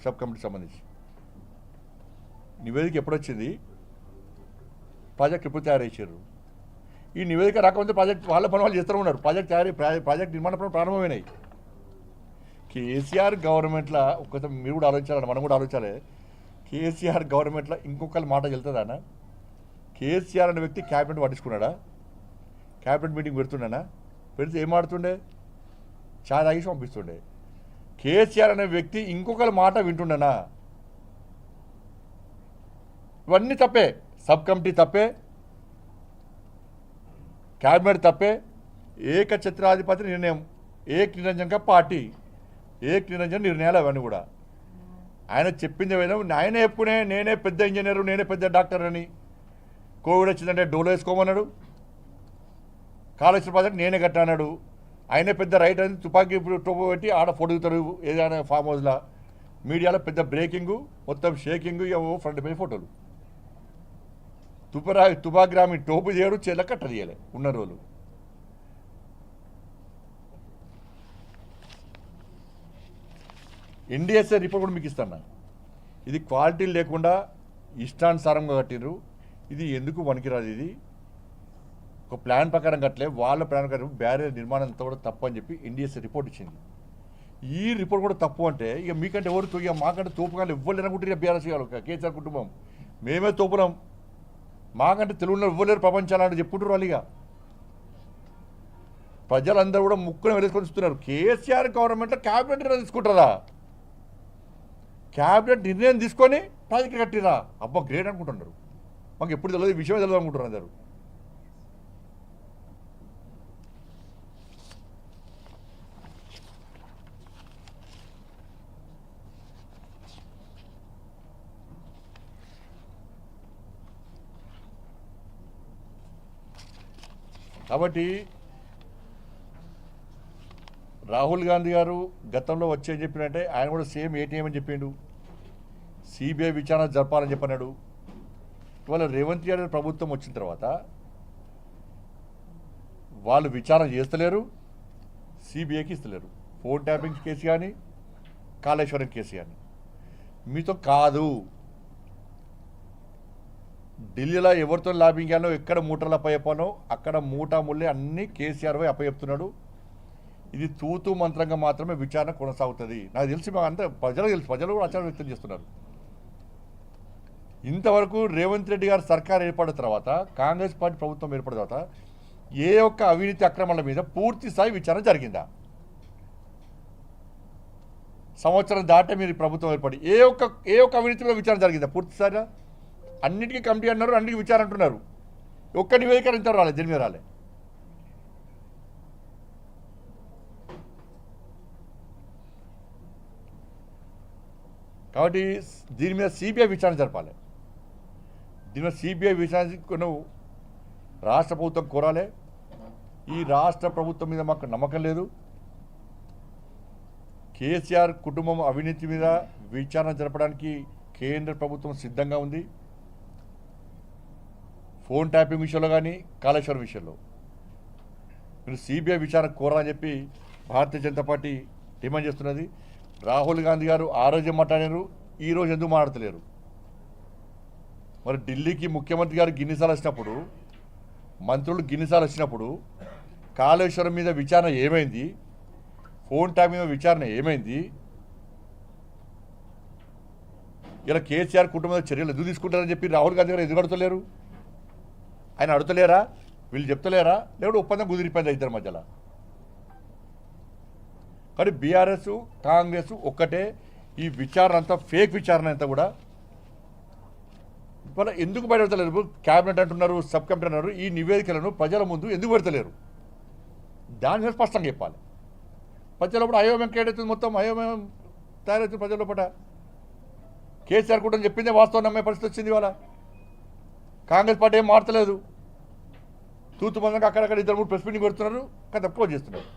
Sub కమిటీకి సంబంధించి నివేదిక ఎప్పుడొచ్చింది? ప్రాజెక్ట్ ఎప్పుడు తయారు చేశారు? ఈ నివేదిక రాకపోతే ప్రాజెక్ట్ వాళ్ళ పని వాళ్ళు చేస్తూ ఉన్నారు. ప్రాజెక్ట్ నిర్మాణ పనులు ప్రారంభమైనాయి. కేసీఆర్ గవర్నమెంట్లో ఒక్కసారి మీరు కూడా ఆలోచించాలని, మనం కూడా ఆలోచించాలి. కేసీఆర్ గవర్నమెంట్లో ఇంకొకరి మాట వెళ్తుందా? కేసీఆర్ అనే వ్యక్తి క్యాబినెట్ పట్టించుకున్నాడా? క్యాబినెట్ మీటింగ్ పెడుతున్నాడా? పెడితే ఏం ఆడుతుండే? చాలా తాగిసి పంపిస్తుండే. కేసీఆర్ అనే వ్యక్తి ఇంకొకరి మాట వింటుండనా? ఇవన్నీ తప్పే. సబ్ కమిటీ తప్పే, క్యాబినెట్ తప్పే, ఏకఛత్రాధిపతి నిర్ణయం, ఏక్ నిరంజన్ కా పార్టీ, ఏక్ నిరంజన్ నిర్ణయాలు అవన్నీ కూడా. ఆయన చెప్పింది ఏదైనా ఆయనే చెప్పుకునే నేనే పెద్ద ఇంజనీరు, నేనే పెద్ద డాక్టర్ అని. కోవిడ్ వచ్చిందంటే డోలో వేసుకోమన్నాడు. కాళేశ్వరం ప్రాజెక్ట్ నేనే కట్టాడు. ఆయనే పెద్ద రైట్ అని తుపాకీ టోపు పెట్టి ఆడ ఫోటోగుతారు ఏదైనా ఫామ్ హౌస్లో. మీడియాలో పెద్ద బ్రేకింగు, మొత్తం షేకింగు, ఫ్రంట్ పేజ్ ఫోటోలు. తుపాగ్రామి టోపు చేయడు, చెల్ల కట్ట తీయాలి ఉన్న రోజులు. ఎన్డీఎస్ఏ రిపోర్ట్ కూడా మీకు ఇస్తాను. ఇది క్వాలిటీ లేకుండా ఇష్టానుసారంగా కట్టిర్రు. ఇది ఎందుకు పనికిరాదు. ఇది ఒక ప్లాన్ ప్రకారం కట్టలే, వాళ్ళ ప్లాన్ ప్రకారం బ్యారేజ్ నిర్మాణం అంతా కూడా తప్పు అని చెప్పి ఎన్డీఎస్ఏ రిపోర్ట్ ఇచ్చింది. ఈ రిపోర్ట్ కూడా తప్పు అంటే ఇక మీకంటే ఎవరు ఇక మాకంటే తోపుగానే ఇవ్వలేరు అనుకుంటే బీఆర్ఎస్ కేసీఆర్ కుటుంబం మేమే తోపునాం, మాకంటే తెలుగులో ఇవ్వలేరు ప్రపంచాలని చెప్పుకుంటారు వాళ్ళు. ఇక ప్రజలందరూ కూడా ముక్కును వెలుసుకొని చూస్తున్నారు. కేసీఆర్ గవర్నమెంట్లో క్యాబినెట్ నిర్ణయం తీసుకుంటారా? క్యాబినెట్ నిర్ణయం తీసుకొని ప్రాజెక్ట్ కట్టిరా? అబ్బా గ్రేట్ అనుకుంటున్నారు. మాకు ఎప్పుడు తెలియదు, ఈ విషయమే తెలియదు అనుకుంటున్నారు అందరు. కాబట్టి రాహుల్ గాంధీ గారు గతంలో వచ్చేయని చెప్పినట్టే ఆయన కూడా సేమ్ ఏటీఎం అని చెప్పిండు. సిబిఐ విచారణ జరపాలని చెప్పన్నాడు. ఇవాళ రేవంత్ రెడ్డి ప్రభుత్వం వచ్చిన తర్వాత వాళ్ళు విచారణ చేస్తలేరు, సిబిఐకి ఇస్తలేరు. ఫోన్ ట్యాపింగ్ కేసు కానీ, కాళేశ్వరం కేసు కానీ. మీతో కాదు, ఢిల్లీలో ఎవరితో లాబింగ్ చేయాలో, ఎక్కడ మూటలు అప్పచెప్పానో అక్కడ మూటా ముళ్ళే అన్నీ కేసీఆర్ పై అప్పచెప్తున్నాడు. ఇది తూతూ మంత్రంగా మాత్రమే విచారణ కొనసాగుతుంది. నాకు తెలిసి మాకు అంతా ప్రజలకు తెలుసు, ప్రజలు కూడా ఆచారం వ్యక్తం చేస్తున్నారు. ఇంతవరకు రేవంత్ రెడ్డి గారు సర్కార్ ఏర్పడిన తర్వాత, కాంగ్రెస్ పార్టీ ప్రభుత్వం ఏర్పడిన తర్వాత ఏ ఒక్క అవినీతి అక్రమాల మీద పూర్తి స్థాయి విచారణ జరిగిందా? సంవత్సరం దాటే మీరు ప్రభుత్వం ఏర్పడి ఏ ఒక్క అవినీతి మీద విచారణ జరిగిందా పూర్తి స్థాయిగా? అన్నిటికీ కమిటీ అన్నారు, అన్నిటికీ విచారణ అంటున్నారు. ఒక్క నివేదిక ఇంత రాలే, దీని మీద రాలే. కాబట్టి దీని మీద సిబిఐ విచారణ జరపాలి. దీని మీద సిబిఐ విచారణ రాష్ట్ర ప్రభుత్వం కోరాలి. ఈ రాష్ట్ర ప్రభుత్వం మీద మాకు నమ్మకం లేదు. కేసీఆర్ కుటుంబం అవినీతి మీద విచారణ జరపడానికి కేంద్ర ప్రభుత్వం సిద్ధంగా ఉంది. ఫోన్ ట్యాపింగ్ విషయంలో కానీ, కాళేశ్వరం విషయంలో మీరు సిబిఐ విచారణ కోరాలని చెప్పి భారతీయ జనతా పార్టీ డిమాండ్ చేస్తున్నది. రాహుల్ గాంధీ గారు ఆ రోజు మాట్లాడారు, ఈరోజు ఎందుకు మాట్లాడతలేరు? మరి ఢిల్లీకి ముఖ్యమంత్రి గారు గిన్నిసార్లు వచ్చినప్పుడు, మంత్రులు గిన్నిసార్లు వచ్చినప్పుడు కాళేశ్వరం మీద విచారణ ఏమైంది? ఫోన్ ట్యాపింగ్ మీద విచారణ ఏమైంది? ఇలా కేసీఆర్ కుటుంబం చర్యలు ఎందుకు తీసుకుంటారని చెప్పి రాహుల్ గాంధీ గారు ఎందుకు అడుగుతలేరు? ఆయన అడుగుతలేరా? వీళ్ళు చెప్తలేరా? లేకపోతే ఒప్పందం కుదిరిపోయింది ఇద్దరి మధ్యలో? కానీ బీఆర్ఎస్ కాంగ్రెస్ ఒక్కటే. ఈ విచారణ అంతా ఫేక్ విచారణ అంతా కూడా ఇవాళ ఎందుకు బయటపెడతలేరు? క్యాబినెట్ అంటున్నారు, సబ్ కమిటీ అన్నారు. ఈ నివేదికలను ప్రజల ముందు ఎందుకు పెడతలేరు? దాని మీద స్పష్టంగా చెప్పాలి. ప్రజల లోపల అయోమయం క్రియేట్ మొత్తం అయోమయం తయారవుతుంది ప్రజల లోపల. కేసీఆర్ కూడా చెప్పిందే వాస్తవం నమ్మే పరిస్థితి వచ్చింది. ఇవాళ కాంగ్రెస్ పార్టీ ఏం మారతలేదు. తూతు మందంగా అక్కడక్కడ 2-3 ప్రెస్ మీటింగ్ పెడుతున్నారు, కదా తక్కువ చేస్తున్నారు.